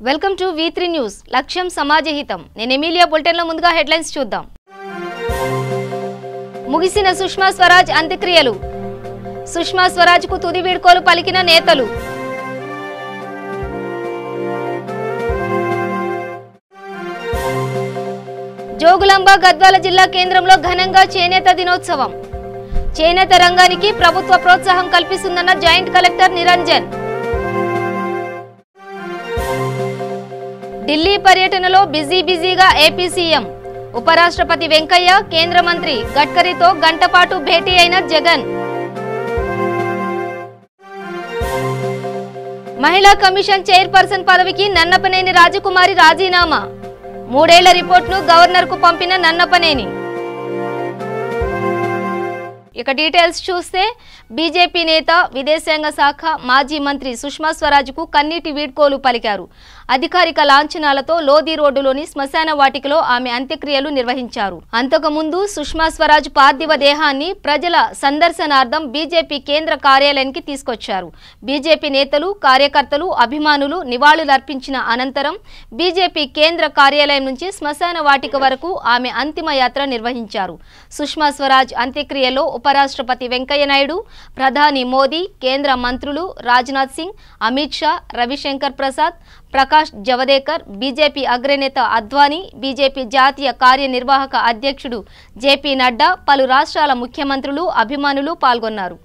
Welcome to V3 news లక్ష్యం సమాజహితం నేను Emilia bulletin లో ముందుగా హెడ్లైన్స్ చూద్దాం ముగిసిన సుష్మా స్వరాజ్ అంత్యక్రియలు సుష్మా స్వరాజ్ కు తుది వీడ్కోలు పలికిన నేతలు జోగులాంబ గద్వాల జిల్లా కేంద్రంలో ఘనంగా చేనేత దినోత్సవం చేనేత రంగానికి ప్రభుత్వ ప్రోత్సాహం కల్పిస్తుందన్న జాయింట్ కలెక్టర్ నిరంజన్ ఢిల్లీ పర్యటనలో బిజీగా ఏపీ సీఎం ఉపరాష్ట్రపతి వెంకయ్య కేంద్ర మంత్రి గడ్కరీతో గంటపాటు భేటీ అయిన జగన్ మహిళా కమిషన్ చైర్పర్సన్ పదవికి నన్నపనేని రాజకుమారి రాజీనామా 3 ఏళ్ల రిపోర్టును గవర్నర్ కు పంపిన నన్నపనేని ఇక డీటెయిల్స్ చూస్తే బీజేపీ నేత విదేశాంగ శాఖ మాజీ మంత్రి సుష్మా స్వరాజ్ కు కన్నీటి వీడ్కోలు పలికారు అధికారిక లాంఛనాలతో లోధి రోడ్డులోని శ్మశాన వాటికలో ఆమె అంత్యక్రియలు నిర్వహించారు అంతకుముందు సుష్మా స్వరాజ్ పార్థివ దేహాన్ని ప్రజల సందర్శనార్థం బీజేపీ కేంద్ర కార్యాలయానికి తీసుకొచ్చారు బీజేపీ నేతలు కార్యకర్తలు అభిమానులు నివాళులర్పించిన అనంతరం బీజేపీ కేంద్ర కార్యాలయం నుంచి శ్మశాన వాటిక వరకు ఆమె అంతిమ యాత్ర నిర్వహించారు సుష్మా స్వరాజ్ అంత్యక్రియలో ఉపరాష్ట్రపతి వెంకయ్య నాయుడు ప్రధాని మోదీ కేంద్ర మంత్రులు రాజ్నాథ్ సింగ్ అమిత్ షా రవిశంకర్ ప్రసాద్ ప్రకాష్ జవదేకర్ బీజేపీ అగ్రనేత అద్వానీ బీజేపీ జాతీయ కార్యనిర్వాహక అధ్యక్షుడు జేపీ నడ్డా పలు రాష్ట్రాల ముఖ్యమంత్రులు అభిమానులు పాల్గొన్నారు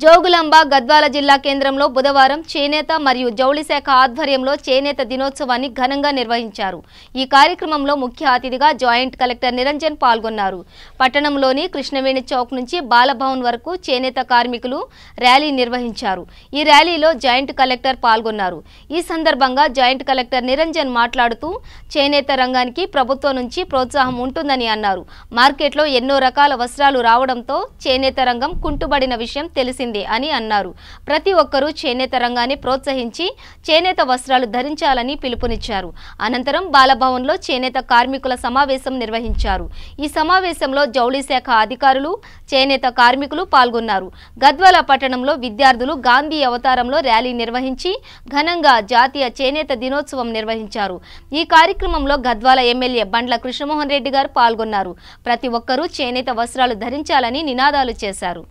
జోగులాంబ గద్వాల జిల్లా కేంద్రంలో బుధవారం చేనేత మరియు జౌళి శాఖ ఆధ్వర్యంలో చేనేత దినోత్సవాన్ని ఘనంగా నిర్వహించారు ఈ కార్యక్రమంలో ముఖ్య అతిథిగా జాయింట్ కలెక్టర్ నిరంజన్ పాల్గొన్నారు పట్టణంలోని కృష్ణవేణి చౌక్ నుంచి బాలభవన్ వరకు చేనేత కార్మికులు ర్యాలీ నిర్వహించారు ఈ ర్యాలీలో జాయింట్ కలెక్టర్ పాల్గొన్నారు ఈ సందర్భంగా జాయింట్ కలెక్టర్ నిరంజన్ మాట్లాడుతూ చేనేత రంగానికి ప్రభుత్వం నుంచి ప్రోత్సాహం ఉంటుందని అన్నారు మార్కెట్లో ఎన్నో రకాల వస్త్రాలు రావడంతో చేనేత రంగం కుంటుబడిన విషయం తెలిసింది అని అన్నారు ప్రతి ఒక్కరూ చేనేత రంగాన్ని ప్రోత్సహించి చేనేత వస్త్రాలు ధరించాలని పిలుపునిచ్చారు అనంతరం బాలభవన్లో చేనేత కార్మికుల సమావేశం నిర్వహించారు ఈ సమావేశంలో జౌళి శాఖ అధికారులు చేనేత కార్మికులు పాల్గొన్నారు గద్వాల పట్టణంలో విద్యార్థులు గాంధీ అవతారంలో ర్యాలీ నిర్వహించి ఘనంగా జాతీయ చేనేత దినోత్సవం నిర్వహించారు ఈ కార్యక్రమంలో గద్వాల ఎమ్మెల్యే బండ్ల కృష్ణమోహన్ రెడ్డి గారు పాల్గొన్నారు ప్రతి ఒక్కరూ చేనేత వస్త్రాలు ధరించాలని నినాదాలు చేశారు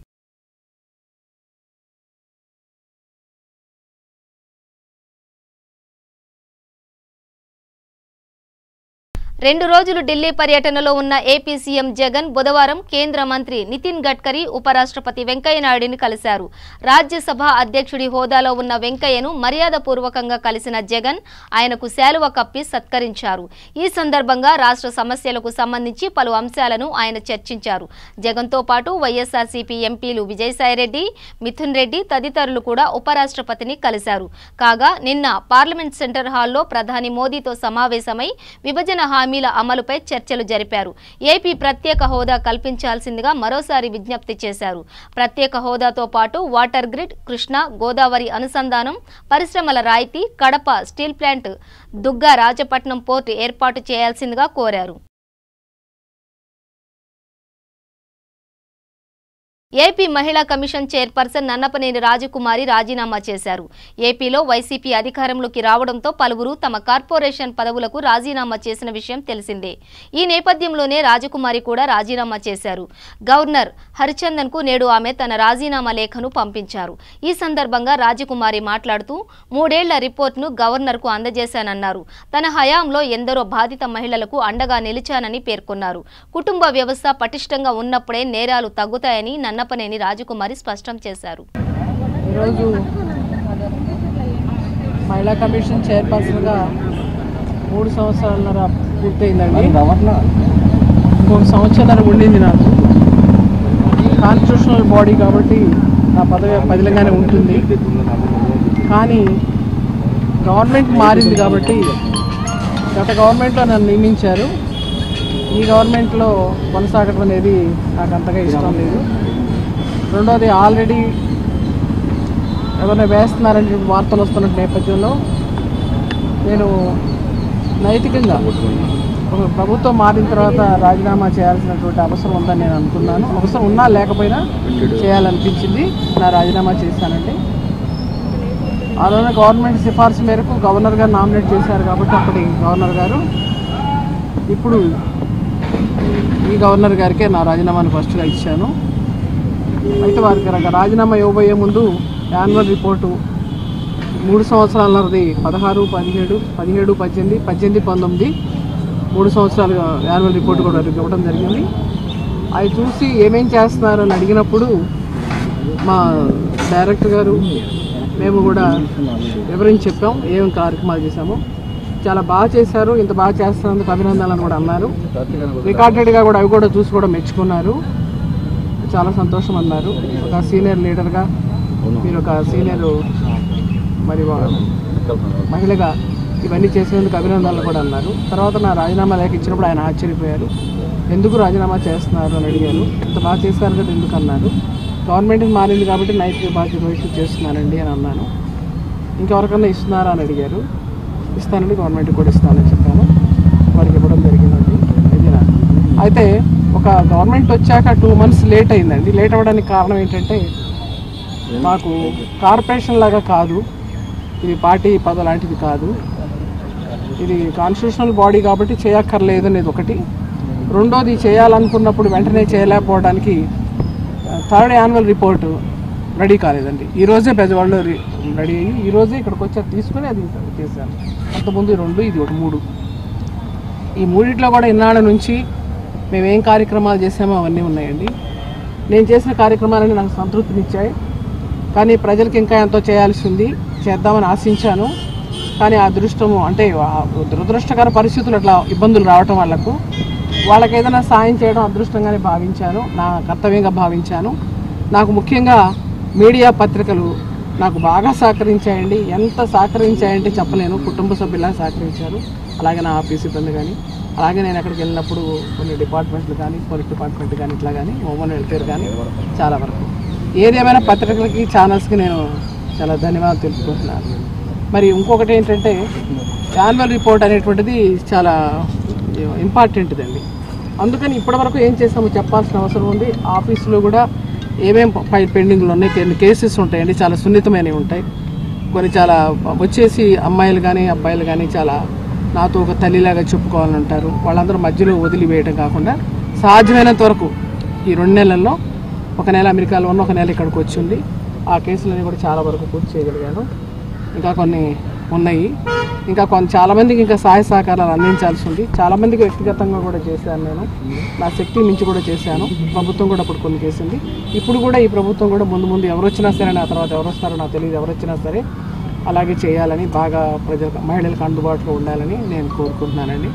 రెండు రోజులు ఢిల్లీ పర్యటనలో ఉన్న ఏపీ సీఎం జగన్ బుధవారం కేంద్ర మంత్రి నితిన్ గడ్కరీ ఉపరాష్ట్రపతి వెంకయ్య నాయుడిని కలిశారు రాజ్యసభ అధ్యక్షుడి హోదాలో ఉన్న వెంకయ్యను మర్యాదపూర్వకంగా కలిసిన జగన్ ఆయనకు శాలువ కప్పి సత్కరించారు ఈ సందర్భంగా రాష్ట్ర సమస్యలకు సంబంధించి పలు అంశాలను ఆయన చర్చించారు జగన్తో పాటు వైఎస్ఆర్సీపీ ఎంపీలు విజయసాయిరెడ్డి మిథున్ రెడ్డి తదితరులు కూడా ఉపరాష్ట్రపతిని కలిశారు కాగా నిన్న పార్లమెంట్ సెంటర్ హాల్లో ప్రధాని మోదీతో సమావేశమై విభజన హామీల అమలుపై చర్చలు జరిపారు ఏపీ ప్రత్యేక హోదా కల్పించాల్సిందిగా మరోసారి విజ్ఞప్తి చేశారు ప్రత్యేక హోదాతో పాటు వాటర్ గ్రిడ్ కృష్ణా గోదావరి అనుసంధానం పరిశ్రమల రాయితీ Kadapa steel plant Durga రాజపట్నం port ఏర్పాటు చేయాల్సిందిగా కోరారు ఏపీ మహిళా కమిషన్ చైర్పర్సన్ నన్నపనేని రాజకుమారి రాజీనామా చేశారు ఏపీలో వైసీపీ అధికారంలోకి రావడంతో పలువురు తమ కార్పొరేషన్ పదవులకు రాజీనామా చేసిన విషయం తెలిసిందే ఈ నేపథ్యంలోనే రాజకుమారి కూడా రాజీనామా చేశారు గవర్నర్ హరిచందన్ కు నేడు ఆమె తన రాజీనామా లేఖను పంపించారు ఈ సందర్భంగా రాజకుమారి మాట్లాడుతూ 3 ఏళ్ల రిపోర్టును గవర్నర్ కు అందజేశానన్నారు తన హయాంలో ఎందరో బాధిత మహిళలకు అండగా నిలిచానని పేర్కొన్నారు కుటుంబ వ్యవస్థ పటిష్టంగా ఉన్నప్పుడే నేరాలు తగ్గుతాయని నన్నపనేని రాజకుమారి స్పష్టం చేశారు ఈరోజు మహిళా కమిషన్ చైర్పర్సన్గా 3 సంవత్సరాలన్నర పూర్తయిందండి ఇంకొక సంవత్సరాల ఉండింది నాకు కాన్స్టిట్యూషనల్ బాడీ కాబట్టి నా పదవి పదిలంగానే ఉంటుంది కానీ గవర్నమెంట్ మారింది కాబట్టి గత గవర్నమెంట్లో నన్ను నియమించారు ఈ గవర్నమెంట్లో కొనసాగడం అనేది నాకు అంతగా ఇష్టం లేదు రెండోది ఆల్రెడీ ఎవరైనా వేస్తున్నారని వార్తలు వస్తున్న నేపథ్యంలో నేను నైతికంగా ప్రభుత్వం మారిన తర్వాత రాజీనామా చేయాల్సినటువంటి అవసరం ఉందని నేను అనుకున్నాను. అవసరం ఉన్నా లేకపోయినా చేయాలనిపించింది. నా రాజీనామా చేశానండి. ఆ రోజున గవర్నమెంట్ సిఫార్సు మేరకు గవర్నర్ గారు నామినేట్ చేశారు కాబట్టి అప్పటి గవర్నర్ గారు, ఇప్పుడు ఈ గవర్నర్ గారికే నా రాజీనామాను ఫస్ట్గా ఇచ్చాను. అయితే వారికి రాజీనామా ఇవ్వబోయే ముందు యాన్యువల్ రిపోర్టు 3 సంవత్సరాలది 16, 17, 18, 18, 19 3 సంవత్సరాలు యాన్యువల్ రిపోర్ట్ కూడా ఇవ్వడం జరిగింది. అవి చూసి ఏమేం చేస్తున్నారని అడిగినప్పుడు మా డైరెక్టర్ గారు మేము కూడా వివరించి చెప్పాం, ఏం కార్యక్రమాలు చేశాము. చాలా బాగా చేశారు, ఇంత బాగా చేస్తున్నందుకు అభినందనలు కూడా అన్నారు. రికార్డెడ్గా కూడా అవి కూడా చూసి కూడా మెచ్చుకున్నారు. చాలా సంతోషం అన్నారు. ఒక సీనియర్ లీడర్గా మీరు ఒక సీనియర్ మరి మహిళగా ఇవన్నీ చేసినందుకు అభినందనలు కూడా అన్నారు. తర్వాత నా రాజీనామా లేఖ ఇచ్చినప్పుడు ఆయన ఆశ్చర్యపోయారు. ఎందుకు రాజీనామా చేస్తున్నారు అని అడిగారు. ఇంత బాగా చేశారు కదా ఎందుకు అన్నారు. గవర్నమెంట్ మారింది కాబట్టి నైతిక బాధ్యత వహిస్తూ చేస్తున్నానండి అని అన్నాను. ఇంకెవరికన్నా ఇస్తున్నారా అని అడిగారు. ఇస్తానండి, గవర్నమెంట్కి కూడా ఇస్తానని చెప్పాను. వారికి ఇవ్వడం జరిగిందండి. ఇది అయితే ఒక గవర్నమెంట్ వచ్చాక 2 months లేట్ అయిందండి. లేట్ అవ్వడానికి కారణం ఏంటంటే మాకు కార్పొరేషన్ లాగా కాదు, ఇది పార్టీ పదవి లాంటిది కాదు, ఇది కాన్స్టిట్యూషనల్ బాడీ కాబట్టి చేయక్కర్లేదు అనేది ఒకటి. రెండోది చేయాలనుకున్నప్పుడు వెంటనే చేయలేకపోవడానికి 3rd యాన్యువల్ రిపోర్టు రెడీ కాలేదండి. ఈరోజే పెద్దవాళ్ళు రెడీ అయ్యి ఈరోజే ఇక్కడికి వచ్చి తీసుకుని అది చేశాను. అంతకుముందు 2, ఇది 3. ఈ 3 కూడా ఇన్నాళ్ళ నుంచి మేమేం కార్యక్రమాలు చేసామో అవన్నీ ఉన్నాయండి. నేను చేసిన కార్యక్రమాలన్నీ నాకు సంతృప్తినిచ్చాయి. కానీ ప్రజలకు ఇంకా ఎంతో చేయాల్సి ఉంది, చేద్దామని ఆశించాను. కానీ ఆ అదృష్టము అంటే దురదృష్టకర పరిస్థితులు అట్లా ఇబ్బందులు రావటం వాళ్ళకి ఏదైనా సాయం చేయడం అదృష్టంగానే భావించాను, నా కర్తవ్యంగా భావించాను. నాకు ముఖ్యంగా మీడియా పత్రికలు నాకు బాగా సహకరించాయండి. ఎంత సహకరించాయంటే చెప్పలేను. కుటుంబ సభ్యులా సహకరించారు. అలాగే నా ఆఫీస్ సిబ్బంది కానీ, అలాగే నేను అక్కడికి వెళ్ళినప్పుడు కొన్ని డిపార్ట్మెంట్లు కానీ, పోలీస్ డిపార్ట్మెంట్ కానీ, ఇట్లా కానీ, ఉమెన్ వెల్ఫేర్ కానీ, చాలా వరకు ఏదేమైనా పత్రికలకి, ఛానల్స్కి నేను చాలా ధన్యవాదాలు తెలుపుకుంటున్నాను. మరి ఇంకొకటి ఏంటంటే యాన్యువల్ రిపోర్ట్ అనేటువంటిది చాలా ఇంపార్టెంట్దండి. అందుకని ఇప్పటివరకు ఏం చేసామో చెప్పాల్సిన అవసరం ఉంది. ఆఫీసులో కూడా ఏమేం పెండింగ్లు ఉన్నాయి, కొన్ని కేసెస్ ఉంటాయండి, చాలా సున్నితమైనవి ఉంటాయి. కొన్ని చాలా వచ్చేసి అమ్మాయిలు కానీ అబ్బాయిలు కానీ చాలా నాతో ఒక తల్లిలాగా చెప్పుకోవాలని ఉంటారు. వాళ్ళందరూ మధ్యలో వదిలివేయడం కాకుండా సాధ్యమైనంత వరకు ఈ 2 నెలల్లో, 1 నెల అమెరికాలో ఉన్న, 1 నెల ఇక్కడికి వచ్చింది, ఆ కేసులన్నీ కూడా చాలా వరకు పూర్తి చేయగలిగాను. ఇంకా కొన్ని ఉన్నాయి. ఇంకా చాలామందికి ఇంకా సహాయ సహకారాలు అందించాల్సి ఉంది. చాలామందికి వ్యక్తిగతంగా కూడా చేశాను. నేను నా శక్తి మించి కూడా చేశాను. ప్రభుత్వం కూడా అప్పుడు కొన్ని చేసింది. ఇప్పుడు కూడా ఈ ప్రభుత్వం కూడా ముందు ఎవరు వచ్చినా సరే, నా తర్వాత ఎవరు వస్తారో నాకు తెలియదు, ఎవరు వచ్చినా సరే అలాగే చేయాలని, బాగా మహిళలకు అందుబాటులో ఉండాలని నేను కోరుకుంటున్నానండి.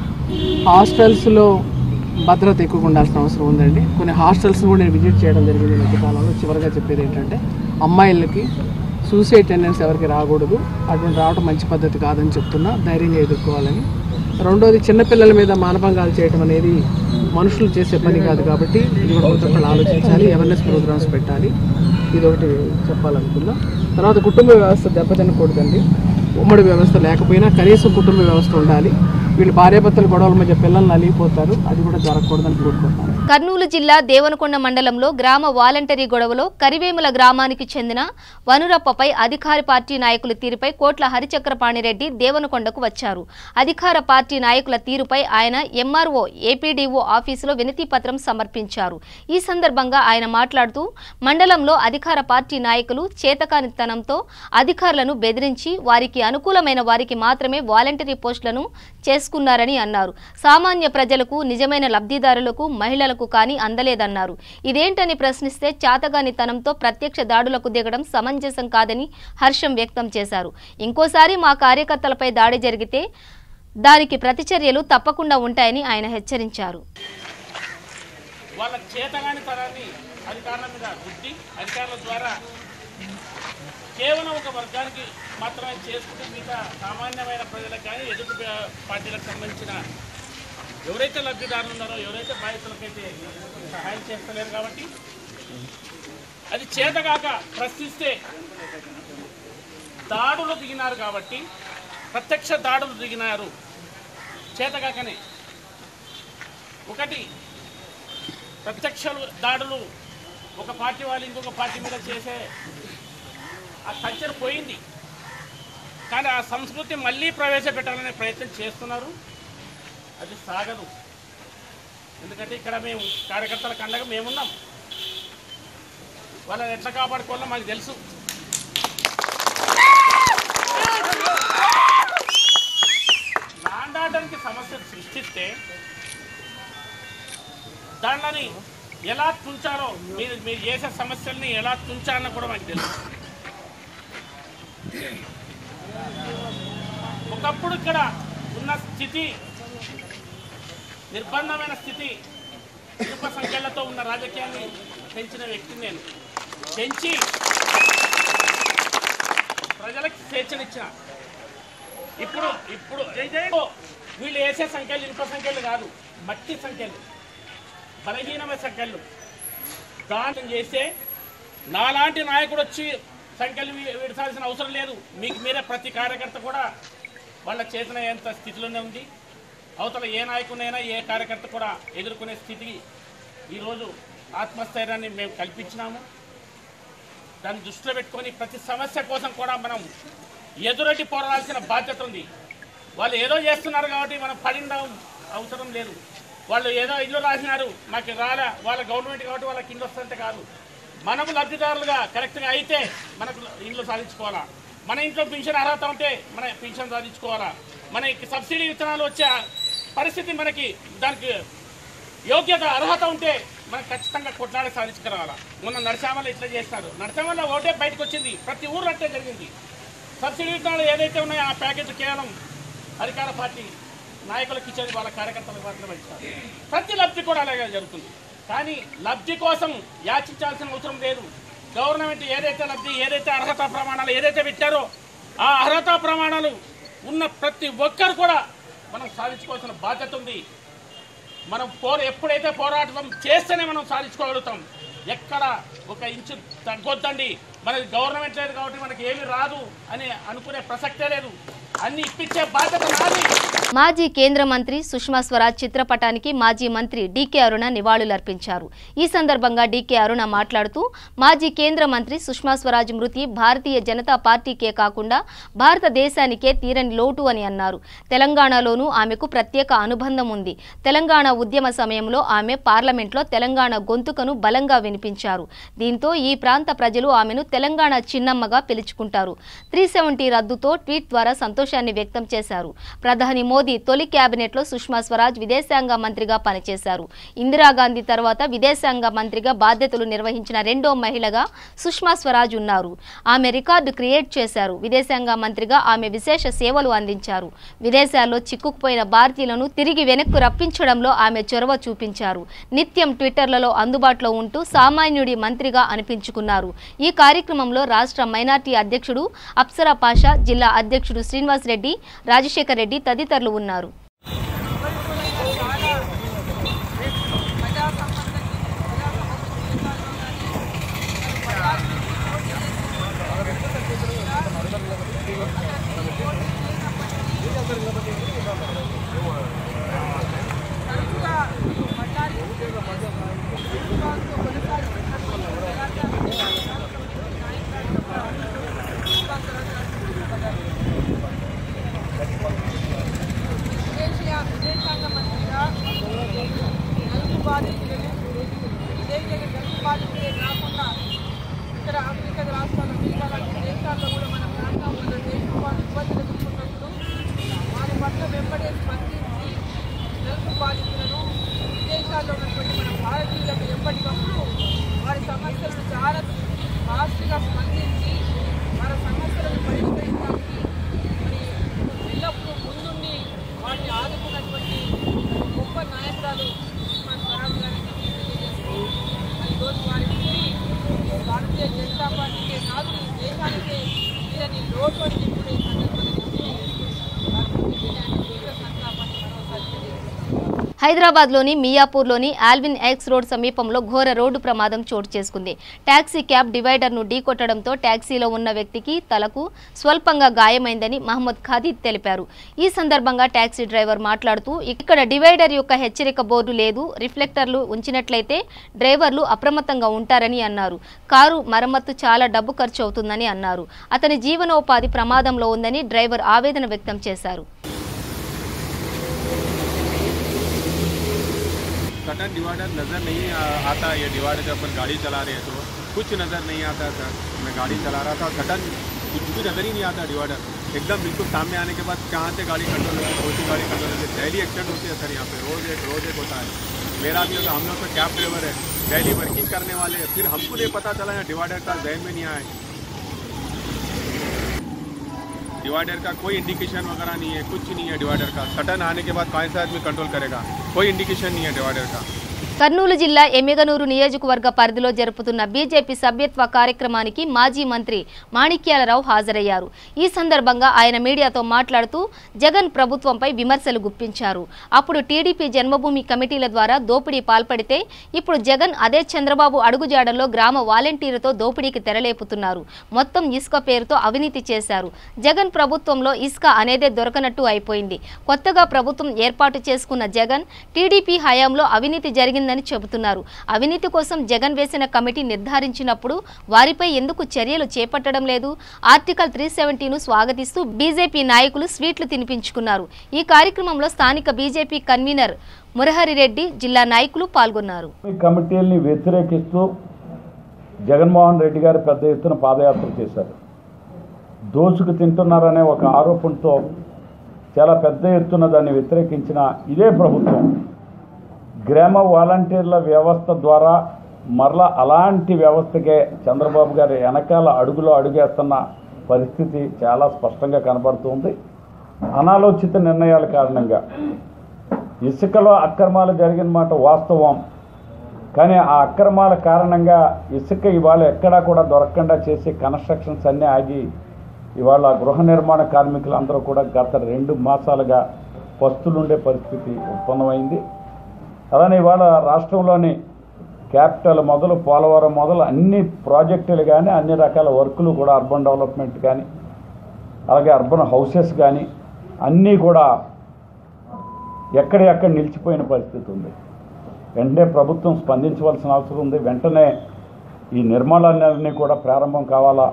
హాస్టల్స్లో భద్రత ఎక్కువగా ఉండాల్సిన అవసరం ఉందండి. కొన్ని హాస్టల్స్ కూడా నేను విజిట్ చేయడం జరిగింది ఈ మధ్యకాలంలో. చివరిగా చెప్పేది ఏంటంటే అమ్మాయిలకి సూసైడ్ టెండెన్సీ ఎవరికి రాకూడదు, అటువంటి రావడం మంచి పద్ధతి కాదని చెప్తున్నా, ధైర్యంగా ఎదుర్కోవాలని. రెండోది, చిన్నపిల్లల మీద మానభంగాలు చేయడం అనేది మనుషులు చేసే పని కాదు కాబట్టి ఇది కూడా కొంచెం ఆలోచించాలి, అవేర్నెస్ ప్రోగ్రామ్స్ పెట్టాలి. ఇదొకటి చెప్పాలనుకున్నా. తర్వాత కుటుంబ వ్యవస్థ దెబ్బతినకూడదండి. ఉమ్మడి వ్యవస్థ లేకపోయినా కనీసం కుటుంబ వ్యవస్థ ఉండాలి. వీళ్ళు భార్యాభర్తల గొడవల మధ్య పిల్లలు నలిగిపోతారు, అది కూడా జరగకూడదని కోరుకుంటున్నాను. కర్నూలు జిల్లా దేవనకొండ మండలంలో గ్రామ వాలంటరీ గొడవలో కరివేముల గ్రామానికి చెందిన వనురప్పపై అధికార పార్టీ నాయకుల తీరుపై కోట్ల హరిచక్రపాణిరెడ్డి దేవనకొండకు వచ్చారు. అధికార పార్టీ నాయకుల తీరుపై ఆయన ఎంఆర్ఓ ఏపీడీఓ ఆఫీసులో వినతి పత్రం సమర్పించారు. ఈ సందర్భంగా ఆయన మాట్లాడుతూ మండలంలో అధికార పార్టీ నాయకులు చేతకానితనంతో అధికారులను బెదిరించి వారికి అనుకూలమైన వారికి మాత్రమే వాలంటరీ పోస్టులను చేసుకున్నారని అన్నారు. సామాన్య ప్రజలకు, నిజమైన లబ్ధిదారులకు, మహిళలకు కానీ అందలేదన్నారు. ఇదేంటని ప్రశ్నిస్తే చాతగానితనంతో ప్రత్యక్ష దాడులకు దిగడం సమంజసం కాదని హర్షం వ్యక్తం చేశారు. ఇంకోసారి మా కార్యకర్తలపై దాడి జరిగితే దానికి ప్రతిచర్యలు తప్పకుండా ఉంటాయని ఆయన హెచ్చరించారు. వాళ్ళ చేతగానితనాన్ని అధికారుల మీద రుద్ది అధికారుల ద్వారా కేవలం ఒక వర్గానికి మాత్రమే చేసుకుంటే మిగతా సామాన్యమైన ప్రజలకు కానీ ఎదుటి పార్టీలకు సంబంధించిన ఎవరైతే లబ్ధిదారులు ఉన్నారో, ఎవరైతే బాధితులకైతే సహాయం చేస్తలేరు కాబట్టి అది చేతగాక ప్రశ్నిస్తే దాడులు దిగినారు కాబట్టి, ప్రత్యక్ష దాడులు దిగినారు చేతగాకనే. ఒకటి ప్రత్యక్ష దాడులు ఒక పార్టీ వాళ్ళు ఇంకొక పార్టీ మీద చేసే ఆ కల్చర్ పోయింది. కానీ ఆ సంస్కృతి మళ్ళీ ప్రవేశపెట్టాలనే ప్రయత్నం చేస్తున్నారు. అది సాగదు. ఎందుకంటే ఇక్కడ మేము కార్యకర్తల కండగా మేమున్నాం. వాళ్ళని ఎట్లా కాపాడుకోవాలో మాకు తెలుసు. లాండాటానికి సమస్యలు సృష్టిస్తే దానిని ఎలా తుంచాలో మీరు చేసే సమస్యల్ని ఎలా తుంచాలని కూడా మాకు తెలుసు. ఒకప్పుడు ఇక్కడ ఉన్న స్థితి నిర్బంధమైన స్థితి, ఇనుప సంఖ్యలతో ఉన్న రాజకీయాన్ని పెంచిన వ్యక్తిని నేను. పెంచి ప్రజలకు స్వేచ్ఛనిచ్చిన ఇప్పుడు వీళ్ళు వేసే సంఖ్యలు ఇనుప సంఖ్యలు కాదు, మట్టి సంఖ్యలు, బలహీనమైన సంఖ్యలు. దానం చేస్తే నాలాంటి నాయకుడు వచ్చి సంఖ్యలు విడసాల్సిన అవసరం లేదు. మీకు మీరే ప్రతి కార్యకర్త కూడా వాళ్ళ చేతన ఎంత స్థితిలోనే ఉంది. అవతల ఏ నాయకునైనా ఏ కార్యకర్త కూడా ఎదుర్కొనే స్థితికి ఈరోజు ఆత్మస్థైర్యాన్ని మేము కల్పించినాము. దాన్ని దృష్టిలో పెట్టుకొని ప్రతి సమస్య కోసం కూడా మనం ఎదురొడ్డి పోరాడాల్సిన బాధ్యత ఉంది. వాళ్ళు ఏదో చేస్తున్నారు కాబట్టి మనం పడిన అవసరం లేదు. వాళ్ళు ఏదో ఇల్లు రాసినారు మాకు రాలే, వాళ్ళ గవర్నమెంట్ కాబట్టి వాళ్ళకి ఇల్లు వస్తుంటే కాదు. మనకు లబ్ధిదారులుగా కరెక్ట్గా అయితే మనకు ఇల్లు సాధించుకోవాలా. మన ఇంట్లో పెన్షన్ అర్హత ఉంటే మన పెన్షన్ సాధించుకోవాలా. మనకి సబ్సిడీ విత్తనాలు వచ్చే పరిస్థితి మనకి దానికి యోగ్యత అర్హత ఉంటే మనకు ఖచ్చితంగా కొట్లాడి సాధించుకురావాలా. మొన్న నరసామలో ఇట్లా చేస్తారు. నరసామలో ఒకటే బయటకు వచ్చింది, ప్రతి ఊరు అట్టే జరిగింది. సబ్సిడీ విత్తనాలు ఏదైతే ఉన్నాయో ఆ ప్యాకేజ్ కేవలం అధికార పార్టీ నాయకులకు ఇచ్చేది వాళ్ళ కార్యకర్తలకు మాత్రమే ఇస్తారు. ప్రతి లబ్ధి కూడా అలాగే జరుగుతుంది. కానీ లబ్ధి కోసం యాచించాల్సిన అవసరం లేదు. గవర్నమెంట్ ఏదైతే లబ్ధి, ఏదైతే అర్హత ప్రమాణాలు ఏదైతే పెట్టారో ఆ అర్హత ప్రమాణాలు ఉన్న ప్రతి ఒక్కరు కూడా మనం సాధించుకోవాల్సిన బాధ్యత ఉంది. మనం ఎప్పుడైతే పోరాటం చేస్తేనే మనం సాధించుకోగలుగుతాం. ఎక్కడ ఒక ఇంచు తగ్గొద్దండి. మనకి గవర్నమెంట్ లేదు కాబట్టి మనకి ఏమీ రాదు అని అనుకునే ప్రసక్తే లేదు. అన్ని ఇప్పించే బాధ్యత నాది. మాజీ కేంద్ర మంత్రి సుష్మా స్వరాజ్ చిత్రపటానికి మాజీ మంత్రి డీకే అరుణ నివాళులర్పించారు. ఈ సందర్భంగా డీకే అరుణ మాట్లాడుతూ మాజీ కేంద్ర మంత్రి సుష్మా స్వరాజ్ మృతి భారతీయ జనతా పార్టీకే కాకుండా భారతదేశానికే తీరని లోటు అని అన్నారు. తెలంగాణలోనూ ఆమెకు ప్రత్యేక అనుబంధం ఉంది. తెలంగాణ ఉద్యమ సమయంలో ఆమె పార్లమెంట్లో తెలంగాణ గొంతుకను బలంగా వినిపించారు. దీంతో ఈ ప్రాంత ప్రజలు ఆమెను తెలంగాణ చిన్నమ్మగా పిలుచుకుంటారు. 370 రద్దుతో ట్వీట్ ద్వారా సంతోషాన్ని వ్యక్తం చేశారు. ప్రధాని మోదీ తొలి కేబినెట్లో సుష్మా స్వరాజ్ విదేశాంగ మంత్రిగా పనిచేశారు. ఇందిరాగాంధీ తర్వాత విదేశాంగ మంత్రిగా బాధ్యతలు నిర్వహించిన రెండో మహిళగా సుష్మా స్వరాజ్ ఉన్నారు. ఆమె రికార్డు క్రియేట్ చేశారు. విదేశాంగ మంత్రిగా ఆమె విశేష సేవలు అందించారు. విదేశాల్లో చిక్కుకుపోయిన భారతీయులను తిరిగి వెనక్కు రప్పించడంలో ఆమె చొరవ చూపించారు. నిత్యం ట్విట్టర్లలో అందుబాటులో ఉంటూ సామాన్యుడి మంత్రిగా అనిపించుకున్నారు. ఈ కార్యక్రమంలో రాష్ట్ర మైనార్టీ అధ్యక్షుడు అప్సరా పాషా, జిల్లా అధ్యక్షుడు శ్రీనివాస్ రెడ్డి, రాజశేఖర్ రెడ్డి తదితరులు ఉన్నారు. విదేశాంగ మంత్రిగా నలుగు బాధితులను నలుగు బాధితులే కాకుండా ఇతర అమెరికా రాష్ట్రాల లాంటి దేశాల్లో కూడా మన ప్రాంతంలో దేశం వాళ్ళు ఇబ్బందులు ఎదుర్కొన్నప్పుడు వారి పట్ల వెంబడే స్పందించి నలుగు బాధితులను విదేశాల్లో ఉన్నటువంటి మన భారతీయులకు ఎప్పటికప్పుడు వారి సమస్యలను చాలా ఫాస్ట్గా స్పందించి వారి సమస్యలను పరిష్కరించడానికి మరి ఎల్లప్పుడూ ముందుండి వాటిని ఆదుకున్నటువంటి గొప్ప నాయకురాలు సుష్మా స్వరాజ్ గారికి తెలియజేస్తూ ఈరోజు వారి నుండి భారతీయ జనతా పార్టీకే కాదు ఈ దేశానికే తీరని లోటు అని చెప్పి ఈ సందర్భంగా వారి విజయాన్ని తీవ్ర సంతాపాన్ని మరోసారి తెలియజేస్తాం. హైదరాబాద్లోని మియాపూర్లోని ఆల్విన్ ఎక్స్ రోడ్ సమీపంలో ఘోర రోడ్డు ప్రమాదం చోటు చేసుకుంది. టాక్సీ క్యాబ్ డివైడర్ను ఢీకొట్టడంతో టాక్సీలో ఉన్న వ్యక్తికి తలకు స్వల్పంగా గాయమైందని మహమ్మద్ ఖాదీద్ తెలిపారు. ఈ సందర్భంగా టాక్సీ డ్రైవర్ మాట్లాడుతూ, ఇక్కడ డివైడర్ యొక్క హెచ్చరిక బోర్డు లేదు, రిఫ్లెక్టర్లు ఉంచినట్లయితే డ్రైవర్లు అప్రమత్తంగా ఉంటారని అన్నారు. కారు మరమ్మత్తు చాలా డబ్బు ఖర్చు అవుతుందని అన్నారు. అతని జీవనోపాధి ప్రమాదంలో ఉందని డ్రైవర్ ఆవేదన వ్యక్తం చేశారు. सडन डिवाइडर नज़र नहीं आता, ये डिवाइडर जब अपन गाड़ी चला रहे हैं तो कुछ नज़र नहीं आता सर। मैं गाड़ी चला रहा था, सडन कुछ भी नज़र ही नहीं आता डिवाइडर, एकदम बिल्कुल सामने आने के बाद कहाँ से गाड़ी कंट्रोल होती है, कौन सी गाड़ी कंट्रोल होती है। डेली एक्सीडेंट होती है सर यहाँ पे, रोज़ एक होता है। मेरा भी होता, हम लोग तो कैब ड्राइवर है, डेली वर्किंग करने वाले हैं, फिर हमको नहीं पता चला यहाँ डिवाइडर का जहन में नहीं आया। डिवाइडर का कोई इंडिकेशन वगैरह नहीं है, कुछ नहीं है डिवाइडर का। सडन आने के बाद कौन सा आदमी कंट्रोल करेगा, कोई इंडिकेशन नहीं है डिवाइडर का। కర్నూలు జిల్లా ఎమ్మిగనూరు నియోజకవర్గ పరిధిలో జరుపుతున్న బీజేపీ సభ్యత్వ కార్యక్రమానికి మాజీ మంత్రి మాణిక్యాలరావు హాజరయ్యారు. ఈ సందర్భంగా ఆయన మీడియాతో మాట్లాడుతూ జగన్ ప్రభుత్వంపై విమర్శలు గుప్పించారు. అప్పుడు టీడీపీ జన్మభూమి కమిటీల ద్వారా దోపిడీ పాల్పడితే ఇప్పుడు జగన్ అదే చంద్రబాబు అడుగుజాడల్లో గ్రామ వాలంటీర్లతో దోపిడీకి తెరలేపుతున్నారు. మొత్తం ఇసుక పేరుతో అవినీతి చేశారు. జగన్ ప్రభుత్వంలో ఇసుక అనేదే దొరకనట్టు అయిపోయింది. కొత్తగా ప్రభుత్వం ఏర్పాటు చేసుకున్న జగన్ టీడీపీ హయాంలో అవినీతి జరిగింది చెబుతున్నారు. అవినీతి కోసం జగన్ వేసిన కమిటీ నిర్ధారించినప్పుడు వారిపై ఎందుకు చర్యలు చేపట్టడం లేదు? ఆర్టికల్ 370ను స్వాగతిస్తూ బీజేపీ నాయకులు స్వీట్లు తినిపించుకున్నారు. ఈ కార్యక్రమంలో స్థానిక బీజేపీ కన్వీనర్ మురహరిరెడ్డి, జిల్లా నాయకులు పాల్గొన్నారు. ఈ కమిటీల్ని వ్యతిరేకిస్తూ జగన్మోహన్ రెడ్డి గారు పెద్ద ఎత్తున పాదయాత్ర చేశారు. దోసుకు తింటున్నారనే ఒక ఆరోపణతో చాలా పెద్ద ఎత్తున దాన్ని వ్యతిరేకించిన ఇదే ప్రభుత్వం గ్రామ వాలంటీర్ల వ్యవస్థ ద్వారా మరలా అలాంటి వ్యవస్థకే చంద్రబాబు గారు వెనకాల అడుగులో అడుగేస్తున్న పరిస్థితి చాలా స్పష్టంగా కనబడుతుంది. అనాలోచిత నిర్ణయాల కారణంగా ఇసుకలో అక్రమాలు జరిగిన మాట వాస్తవం. కానీ ఆ అక్రమాల కారణంగా ఇసుక ఇవాళ ఎక్కడా కూడా దొరకకుండా చేసి కన్స్ట్రక్షన్స్ అన్నీ ఆగి ఇవాళ గృహ నిర్మాణ కార్మికులందరూ కూడా గత 2 మాసాలుగా పస్తులుండే పరిస్థితి ఉత్పన్నమైంది. అలానే ఇవాళ రాష్ట్రంలోని క్యాపిటల్ మొదలు పోలవరం మొదలు అన్ని ప్రాజెక్టులు కానీ అన్ని రకాల వర్కులు కూడా అర్బన్ డెవలప్మెంట్ కానీ అలాగే అర్బన్ హౌసెస్ కానీ అన్నీ కూడా ఎక్కడెక్కడ నిలిచిపోయిన పరిస్థితి ఉంది. వెంటనే ప్రభుత్వం స్పందించవలసిన అవసరం ఉంది. వెంటనే ఈ నిర్మాణాలన్నీ కూడా ప్రారంభం కావాలా.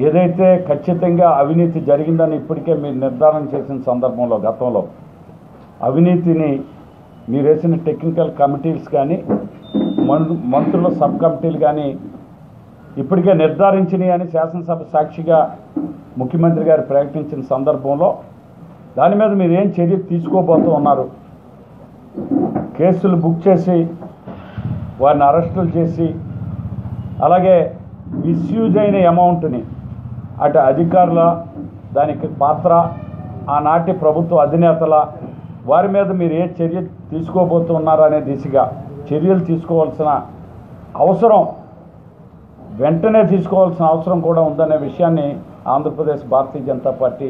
ఏదైతే ఖచ్చితంగా అవినీతి జరిగిందని ఇప్పటికే మీరు నిర్ధారణ చేసిన సందర్భంలో గతంలో అవినీతిని మీరు వేసిన టెక్నికల్ కమిటీస్ కానీ మంత్రుల సబ్ కమిటీలు కానీ ఇప్పటికే నిర్ధారించినాయి అని శాసనసభ సాక్షిగా ముఖ్యమంత్రి గారు ప్రకటించిన సందర్భంలో దాని మీద మీరు ఏం చర్య తీసుకోబోతూ ఉన్నారు? కేసులు బుక్ చేసి వారిని అరెస్టులు చేసి అలాగే మిస్యూజ్ అయిన అమౌంట్ని అటు అధికారుల దానికి పాత్ర ఆనాటి ప్రభుత్వ అధినేతల వారి మీద మీరు ఏ చర్య తీసుకోబోతున్నారనే దిశగా చర్యలు తీసుకోవాల్సిన అవసరం వెంటనే తీసుకోవాల్సిన అవసరం కూడా ఉందనే విషయాన్ని ఆంధ్రప్రదేశ్ భారతీయ జనతా పార్టీ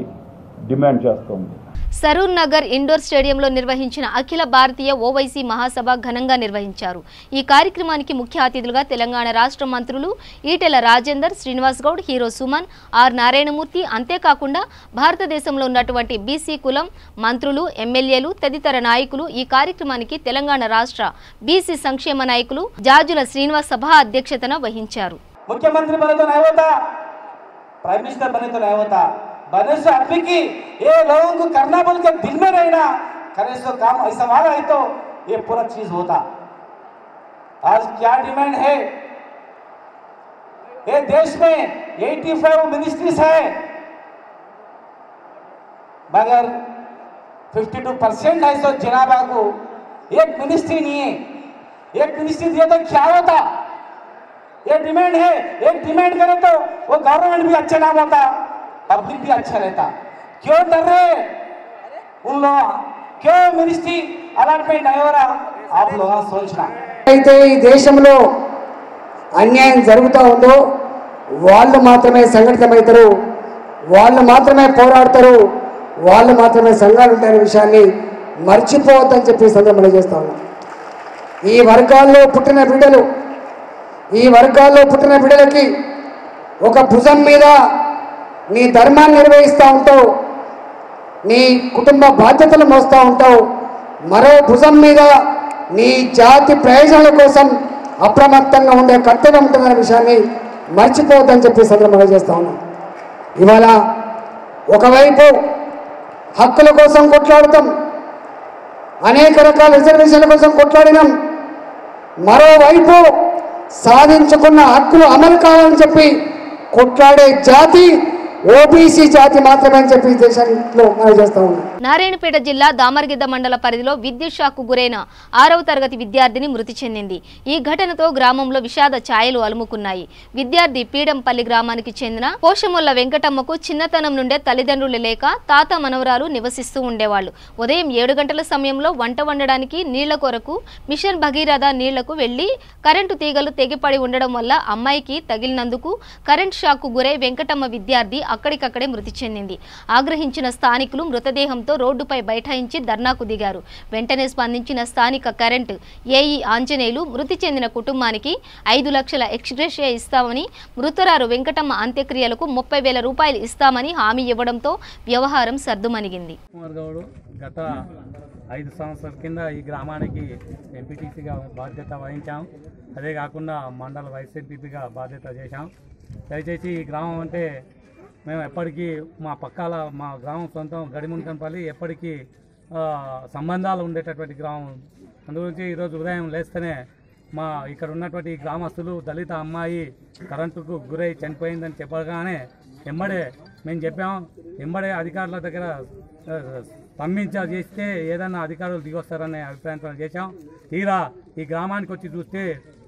డిమాండ్ చేస్తోంది. సరూర్ నగర్ ఇండోర్ స్టేడియంలో నిర్వహించిన అఖిల భారతీయ ఓవైసీ మహాసభ ఘనంగా నిర్వహించారు. ఈ కార్యక్రమానికి ముఖ్య అతిథులుగా తెలంగాణ రాష్ట్ర మంత్రులు ఈటెల రాజేందర్, శ్రీనివాస్ గౌడ్, హీరో సుమన్, ఆర్ నారాయణమూర్తి, అంతేకాకుండా భారతదేశంలో ఉన్నటువంటి బీసీ కులం మంత్రులు, ఎమ్మెల్యేలు తదితర నాయకులు ఈ కార్యక్రమానికి తెలంగాణ రాష్ట్ర బీసీ సంక్షేమ నాయకులు జాజుల శ్రీనివాస్ సభ అధ్యక్షతన వహించారు. मुख्यमंत्री बने तो नहीं होता, प्राइम मिनिस्टर बने तो नहीं होता, बने से आदमी की ये लोगों को करना बोल के दिल में रहना करे सो काम ऐसा वाला है तो ये पूरा चीज होता। आज क्या डिमांड है? ये देश में 85 मिनिस्ट्रीज है मगर 52% है सो जनाबा को एक मिनिस्ट्री नहीं है। एक मिनिस्ट्री दिए तो क्या होता? ये डिमांड है, एक डिमांड करे तो वो गवर्नमेंट भी अच्छा नाम होता, पब्लिक भी अच्छा रहता। क्यों डर रहे उन लोग? क्यों मिनिस्ट्री అలాట్మెంట్ नहीं हो रहा? आप लोग सोचना। అయితే ఈ దేశంలో అన్యాయం జరుగుతూ ఉందో వాళ్ళు మాత్రమే సంఘటితమవుతారు, వాళ్ళు మాత్రమే పోరాడతారు, వాళ్ళు మాత్రమే సంఘాలు ఉంటాయనే విషయాన్ని మర్చిపోవద్దని చెప్పి సందర్భంగా చేస్తా ఉన్నాం. ఈ వర్గాల్లో పుట్టిన బిడ్డలకి ఒక భుజం మీద నీ ధర్మాన్ని నిర్వహిస్తూ ఉంటావు, నీ కుటుంబ బాధ్యతలు మోస్తూ ఉంటావు, మరో భుజం మీద నీ జాతి ప్రయోజనాల కోసం అప్రమత్తంగా ఉండే కర్తవ్యం ఉంటుందనే విషయాన్ని మర్చిపోవద్దని చెప్పి సందర్భంగా చేస్తా ఉన్నాం. ఇవాళ ఒకవైపు హక్కుల కోసం కొట్లాడుతాం, అనేక రకాల రిజర్వేషన్ల కోసం కొట్లాడినాం, మరోవైపు సాధించుకున్న హక్కులు అమలు కావాలని చెప్పి కొట్లాడే జాతి ఓబీసీ జాతి మాత్రమే అని చెప్పి దేశంలో మనం చేస్తా ఉన్నాం. నారాయణపేట జిల్లా దామరగిద్ద మండల పరిధిలో విద్యుత్ షాక్కు గురైన 6వ తరగతి విద్యార్థిని మృతి చెందింది. ఈ ఘటనతో గ్రామంలో విషాద ఛాయలు అలుముకున్నాయి. విద్యార్థి పీడంపల్లి గ్రామానికి చెందిన పోషమొల్ల వెంకటమ్మకు చిన్నతనం నుండే తల్లిదండ్రులు లేక తాత మనవరాలు నివసిస్తూ ఉండేవాళ్లు. ఉదయం 7 గంటల సమయంలో వంట వండడానికి నీళ్ల కొరకు మిషన్ భగీరథ నీళ్లకు వెళ్లి కరెంటు తీగలు తెగిపడి ఉండడం వల్ల అమ్మాయికి తగిలినందుకు కరెంట్ షాక్కు గురై వెంకటమ్మ విద్యార్థి అక్కడికక్కడే మృతి చెందింది. ఆగ్రహించిన స్థానికులు మృతదేహంతో రోడ్డుపై బైఠాయించి ధర్నాకు దిగారు. వెంటనే స్పందించిన స్థానిక కరెంట్ ఏఈ ఆంజనేయులు మృతి చెందిన కుటుంబానికి 5 లక్షల ఎక్స్గ్రేషియా ఇస్తామని, మృతురాలు వెంకటమ్మ అంత్యక్రియలకు 30,000 రూపాయలు ఇస్తామని హామీ ఇవ్వడంతో వ్యవహారం సర్దుమణిగింది. గత 5 సంవత్సరాల కింద ఈ గ్రామానికి ఎంపీటీసీగా బాధ్యత వహించాం. అదే కాకుండా మండల వైస్ ఎంపీపీగా బాధ్యత చేశాం. దయచేసి ఈ గ్రామం అంటే మేము ఎప్పటికీ మా గ్రామం సొంతం గడిముంటంపల్లి, ఎప్పటికీ సంబంధాలు ఉండేటటువంటి గ్రామం. అందుగురించి ఈరోజు ఉదయం లేస్తేనే ఇక్కడ ఉన్నటువంటి గ్రామస్తులు దళిత అమ్మాయి కరెంటుకు గురై చనిపోయిందని చెప్పగానే మేము చెప్పాం. అధికారుల దగ్గర చేస్తే ఏదన్నా అధికారులు దిగొస్తారనే అభిప్రాయంతో చేశాం. తీరా ఈ గ్రామానికి వచ్చి చూస్తే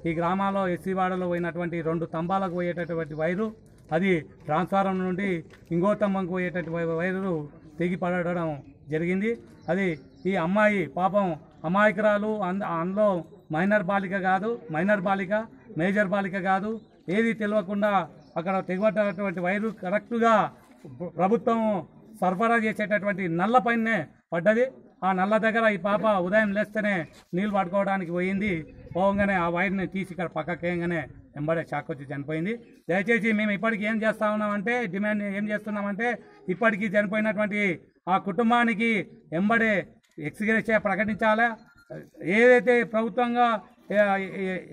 ఈ గ్రామాల్లో ఎస్సీవాడలో పోయినటువంటి 2 స్తంభాలకు పోయేటటువంటి వైరు, అది ట్రాన్స్ఫారం నుండి ఇంకో స్తంభంకు పోయేటటువంటి వైరు తెగి పడడం జరిగింది. అది ఈ అమ్మాయి పాపం అమాయకురాలు, అందులో మైనర్ బాలిక మేజర్ బాలిక కాదు, ఏది తెలియకుండా అక్కడ తెగబడ్డటువంటి వైరు కరెక్ట్గా ప్రభుత్వం సరఫరా చేసేటటువంటి నల్ల పైనే పడ్డది. ఆ నల్ల దగ్గర ఈ పాప ఉదయం లేస్తేనే నీళ్ళు పట్టుకోవడానికి పోగానే ఆ వైర్ని తీసి ఇక్కడ పక్కకేయంగానే షాక్ వచ్చి చనిపోయింది. దయచేసి మేము ఇప్పటికీ ఏం చేస్తున్నామంటే ఇప్పటికీ చనిపోయినటువంటి ఆ కుటుంబానికి ఎక్స్గ్రేషియా ప్రకటించాలా. ఏదైతే ప్రభుత్వంగా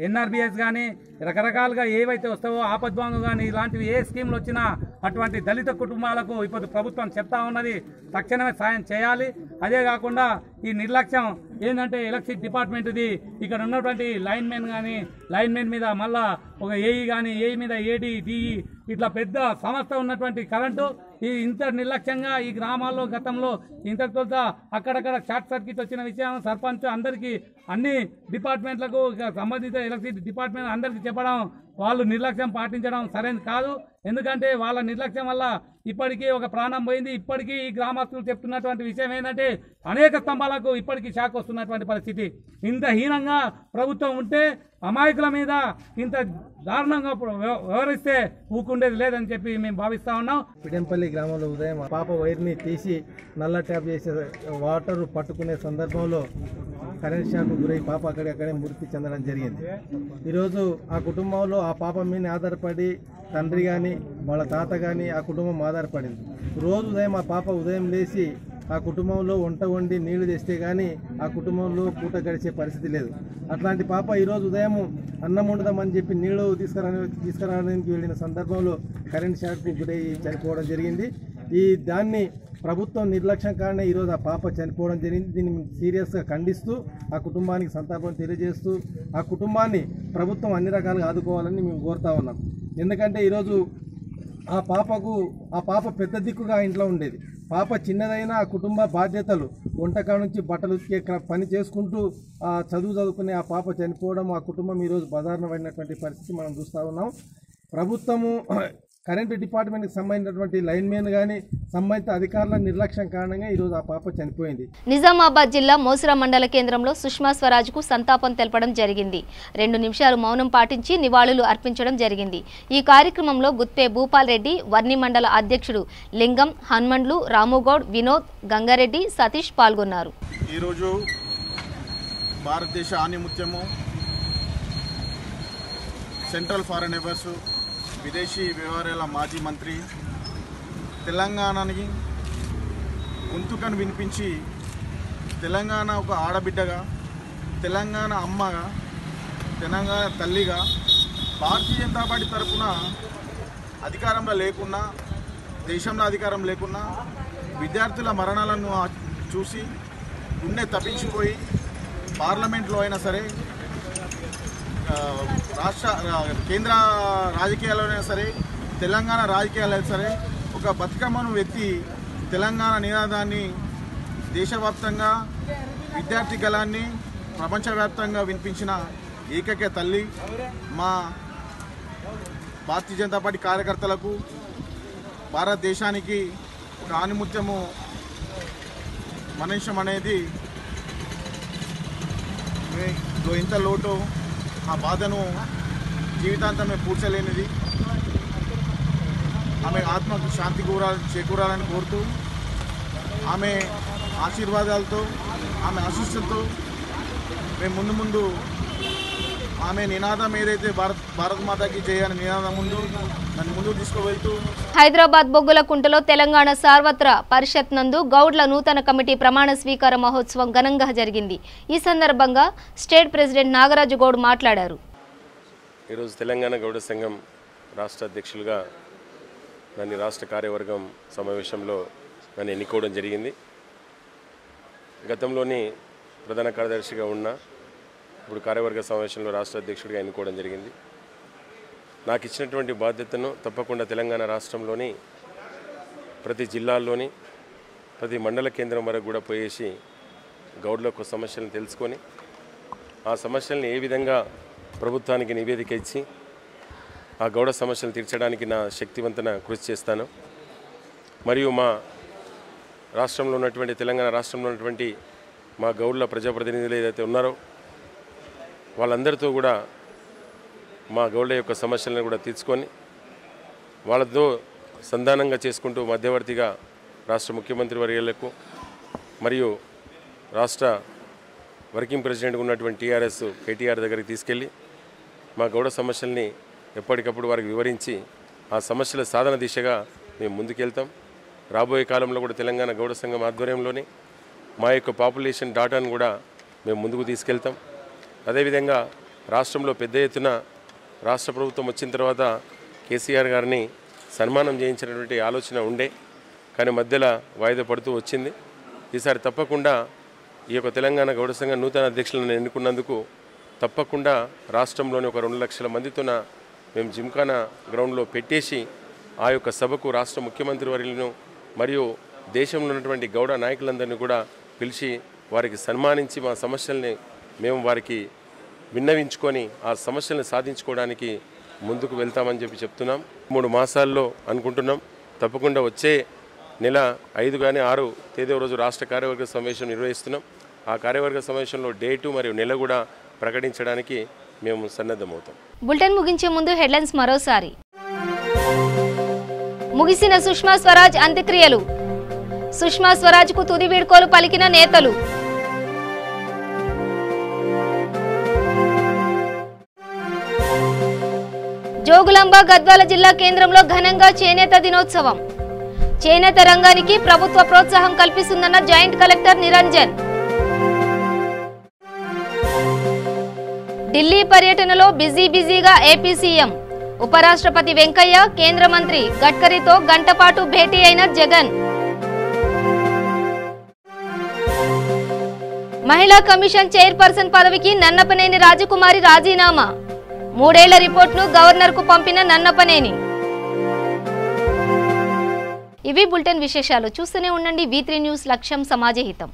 ఎన్ఆర్బిఎస్ కానీ రకరకాలుగా ఏవైతే వస్తావో ఆపద్వాంగు కానీ ఇలాంటివి ఏ స్కీమ్లు వచ్చినా అటువంటి దళిత కుటుంబాలకు ఇప్పుడు ప్రభుత్వం చెప్తా ఉన్నది, తక్షణమే సాయం చేయాలి. అదే కాకుండా ఈ నిర్లక్ష్యం ఏంటంటే ఎలక్ట్రిసిటీ డిపార్ట్మెంట్ది ఇక్కడ ఉన్నటువంటి లైన్మెన్ మీద మళ్ళా ఒక ఏఈ కానీ ఏఈ మీద ఏడీ డిఈ ఇట్లా పెద్ద సంస్థ ఉన్నటువంటి కరెంటు ఇంత నిర్లక్ష్యంగా ఈ గ్రామాల్లో గతంలో ఇంతకు అక్కడక్కడ షార్ట్ సర్క్యూట్ వచ్చిన విషయం సర్పంచ్ అందరికీ అన్ని డిపార్ట్మెంట్లకు సంబంధిత ఎలక్ట్రిసిటీ డిపార్ట్మెంట్ అందరికీ చెప్పడం, వాళ్ళు నిర్లక్ష్యం పాటించడం సరైనది కాదు. ఎందుకంటే వాళ్ళ నిర్లక్ష్యం వల్ల ఇప్పటికీ ఒక ప్రాణం పోయింది. ఇప్పటికీ ఈ గ్రామస్తులు చెప్తున్నటువంటి విషయం ఏంటంటే అనేక స్తంభాలకు ఇప్పటికీ షాక్ వస్తున్నటువంటి పరిస్థితి. ఇంత హీనంగా ప్రభుత్వం ఉంటే అమాయకుల మీద ఇంత దారుణంగా వ్యవహరిస్తే ఊకుండేది లేదని చెప్పి మేము భావిస్తా ఉన్నాం. పిడెంపల్లి గ్రామంలో ఉదయం పాప వైర్ని తీసి నల్ల ట్యాప్ చేసే వాటర్ పట్టుకునే సందర్భంలో కరెంట్ షాక్ గురై పాప అక్కడే మృతి చెందడం జరిగింది. ఈరోజు ఆ కుటుంబంలో ఆ పాప మీద ఆధారపడి తండ్రి కానీ వాళ్ళ తాత కానీ ఆ కుటుంబం ఆధారపడింది. రోజు ఉదయం ఆ పాప ఉదయం లేచి ఆ కుటుంబంలో వంట వండి నీళ్లు తెస్తే కానీ ఆ కుటుంబంలో పూట గడిచే పరిస్థితి లేదు. అట్లాంటి పాప ఈరోజు ఉదయం అన్నం వండుదామని చెప్పి నీళ్లు తీసుకురావడానికి వెళ్ళిన సందర్భంలో కరెంట్ షాక్కు గురై చనిపోవడం జరిగింది. దాన్ని ప్రభుత్వం నిర్లక్ష్యం కారణే ఈరోజు ఆ పాప చనిపోవడం జరిగింది. దీన్ని సీరియస్గా ఖండిస్తూ ఆ కుటుంబానికి సంతాపం తెలియజేస్తూ ఆ కుటుంబాన్ని ప్రభుత్వం అన్ని రకాలుగా ఆదుకోవాలని మేము కోరుతా ఉన్నాం. ఎందుకంటే ఈరోజు ఆ పాప పెద్ద దిక్కుగా ఇంట్లో ఉండేది. పాప చిన్నదైనా ఆ కుటుంబ బాధ్యతలు వంటకాడ నుంచి బట్టలు ఉతికే పని చేసుకుంటూ చదువుకునే ఆ పాప చనిపోవడం, ఆ కుటుంబం ఈరోజు బజారున పడినటువంటి పరిస్థితి మనం చూస్తూ ఉన్నాం. ప్రభుత్వము కరెంటు డిపార్ట్మెంట్కి సంబంధించినటువంటి లైన్మెన్ కానీ సంబంధిత అధికారుల నిర్లక్ష్యం కారణంగా ఈరోజు ఆ పాప చనిపోయింది. నిజామాబాద్ జిల్లా మోసిరా మండల కేంద్రంలో సుష్మా స్వరాజ్కు సంతాపం తెలపడం జరిగింది. 2 నిమిషాలు మౌనం పాటించి నివాళులు అర్పించడం జరిగింది. ఈ కార్యక్రమంలో గుత్పే భూపాల్ రెడ్డి, వర్ణి మండల అధ్యక్షుడు లింగం, హన్మండ్లు, రాముగౌడ్, వినోద్, గంగారెడ్డి, సతీష్ పాల్గొన్నారు. ఈరోజు భారతదేశ ఆణిముత్యము సెంట్రల్ ఫారెన్ అఫైర్స్ విదేశీ వ్యవహారాల మాజీ మంత్రి తెలంగాణని గొంతుకను వినిపించి తెలంగాణ ఒక ఆడబిడ్డగా, తెలంగాణ అమ్మగా, తెలంగాణ తల్లిగా భారతీయ జనతా పార్టీ తరఫున అధికారంలో లేకున్నా, దేశంలో అధికారం లేకున్నా విద్యార్థుల మరణాలను చూసి గుండె తప్పించిపోయి పార్లమెంట్లో అయినా సరే, కేంద్ర రాజకీయాల్లోనైనా సరే, తెలంగాణ రాజకీయాలైనా సరే ఒక బతుకమ్మను ఎత్తి తెలంగాణ నినాదాన్ని దేశవ్యాప్తంగా విద్యార్థి గళాన్ని ప్రపంచవ్యాప్తంగా వినిపించిన ఏకైక తల్లి మా భారతీయ జనతా పార్టీ కార్యకర్తలకు, భారతదేశానికి ఒక ఆణిముత్యము మనిషం అనేది ఎంత లోటు, ఆ బాధను జీవితాంతమే పూడ్చలేనిది. ఆమె ఆత్మకు శాంతి చేకూరాలని కోరుతూ, ఆమె ఆశీర్వాదాలతో, ఆమె ఆశీస్సులతో మేము ముందు ఆమె నినాదం ఏదైతే భారత్ మాతాకి జై అనే నినాదం ముందు దాన్ని ముందుకు తీసుకువెళ్తూ హైదరాబాద్ బొగ్గులకుంటలో తెలంగాణ సార్వత్ర పరిషత్ నందు గౌడ్ల నూతన కమిటీ ప్రమాణ స్వీకార మహోత్సవం ఘనంగా జరిగింది. ఈ సందర్భంగా స్టేట్ ప్రెసిడెంట్ నాగరాజు గౌడ్ మాట్లాడారు. ఈరోజు తెలంగాణ గౌడ సంఘం రాష్ట్ర అధ్యక్షులుగా నన్ను రాష్ట్ర కార్యవర్గం సమావేశంలో నన్ను ఎన్నుకోవడం జరిగింది. గతంలోని ప్రధాన కార్యదర్శిగా ఉన్న ఇప్పుడు కార్యవర్గ సమావేశంలో రాష్ట్ర అధ్యక్షుడిగా ఎన్నుకోవడం జరిగింది. నాకు ఇచ్చినటువంటి బాధ్యతను తప్పకుండా తెలంగాణ రాష్ట్రంలోని ప్రతి జిల్లాల్లోని ప్రతి మండల కేంద్రం వరకు కూడా పోయేసి గౌడ్ల యొక్క సమస్యలను తెలుసుకొని ఆ సమస్యలను ఏ విధంగా ప్రభుత్వానికి నివేదిక ఇచ్చి ఆ గౌడ సమస్యలు తీర్చడానికి నా శక్తివంతన కృషి చేస్తాను. మరియు మా రాష్ట్రంలో ఉన్నటువంటి తెలంగాణ రాష్ట్రంలో ఉన్నటువంటి మా గౌడ్ల ప్రజాప్రతినిధులు ఏదైతే ఉన్నారో వాళ్ళందరితో కూడా మా గౌడ్ల యొక్క సమస్యలను కూడా తీర్చుకొని వాళ్ళతో సంధానంగా చేసుకుంటూ మధ్యవర్తిగా రాష్ట్ర ముఖ్యమంత్రి వర్యులకు మరియు రాష్ట్ర వర్కింగ్ ప్రెసిడెంట్గా ఉన్నటువంటి టీఆర్ఎస్ కేటీఆర్ దగ్గరికి తీసుకెళ్ళి మా గౌడ సమస్యల్ని ఎప్పటికప్పుడు వారికి వివరించి ఆ సమస్యల సాధన దిశగా మేము ముందుకెళ్తాం. రాబోయే కాలంలో కూడా తెలంగాణ గౌడ సంఘం ఆధ్వర్యంలోనే మా యొక్క పాపులేషన్ డాటాను కూడా మేము ముందుకు తీసుకెళ్తాం. అదేవిధంగా రాష్ట్రంలో పెద్ద ఎత్తున రాష్ట్ర ప్రభుత్వం వచ్చిన తర్వాత కేసీఆర్ గారిని సన్మానం చేయించినటువంటి ఆలోచన ఉండే, కానీ మధ్యలో వాయిదా పడుతూ వచ్చింది. ఈసారి తప్పకుండా ఈ యొక్క తెలంగాణ గౌడ సంఘం నూతన అధ్యక్షులను ఎన్నుకున్నందుకు తప్పకుండా రాష్ట్రంలోని ఒక 2 లక్షల మందితోన మేము జిమ్ఖానా గ్రౌండ్లో పెట్టేసి ఆ యొక్క సభకు రాష్ట్ర ముఖ్యమంత్రి వర్యులను మరియు దేశంలో ఉన్నటువంటి గౌడ నాయకులందరినీ కూడా పిలిచి వారికి సన్మానించి మా సమస్యల్ని మేము వారికి విన్నవించుకొని ఆ సమస్యలను సాధించుకోవడానికి ముందుకు వెళ్తామని చెప్తున్నాం. 3 మాసాల్లో అనుకుంటున్నాం. తప్పకుండా వచ్చే నెల 5 కానీ 6 తేదీ రోజు రాష్ట్ర కార్యవర్గ సమావేశం నిర్వహిస్తున్నాం. ఆ కార్యవర్గ సమావేశంలో డేటు మరియు నెల కూడా ప్రకటించడానికి మేము సన్నద్ధమవుతాం. బులెటిన్ ముగించే ముందు హెడ్లైన్స్ మరోసారి. ముగిసిన సుష్మా స్వరాజ్ అంత్యక్రియలు. సుష్మా స్వరాజ్కు తుది వీడ్కోలు పలికిన నేతలు. జోగులాంబ గద్వాల జిల్లా కేంద్రంలో ఘనంగా చేనేత దినోత్సవం. చేనేత రంగానికి ప్రభుత్వ ప్రోత్సాహం కల్పిస్తుందన్న జాయింట్ కలెక్టర్ నిరంజన్. ఢిల్లీ పర్యటనలో బిజీగా ఏపీ సీఎం. ఉపరాష్ట్రపతి వెంకయ్య, కేంద్ర మంత్రి గడ్కరీతో గంటపాటు భేటీ అయిన జగన్. మహిళా కమిషన్ చైర్పర్సన్ పదవికి నన్నపనేని రాజకుమారి రాజీనామా. 3 ఏళ్ల రిపోర్ట్ను గవర్నర్కు పంపిన నన్నపనేని. ఇవి బులెటిన్ విశేషాలు. చూస్తూనే ఉండండి V3 న్యూస్, లక్ష్యం సమాజహితం.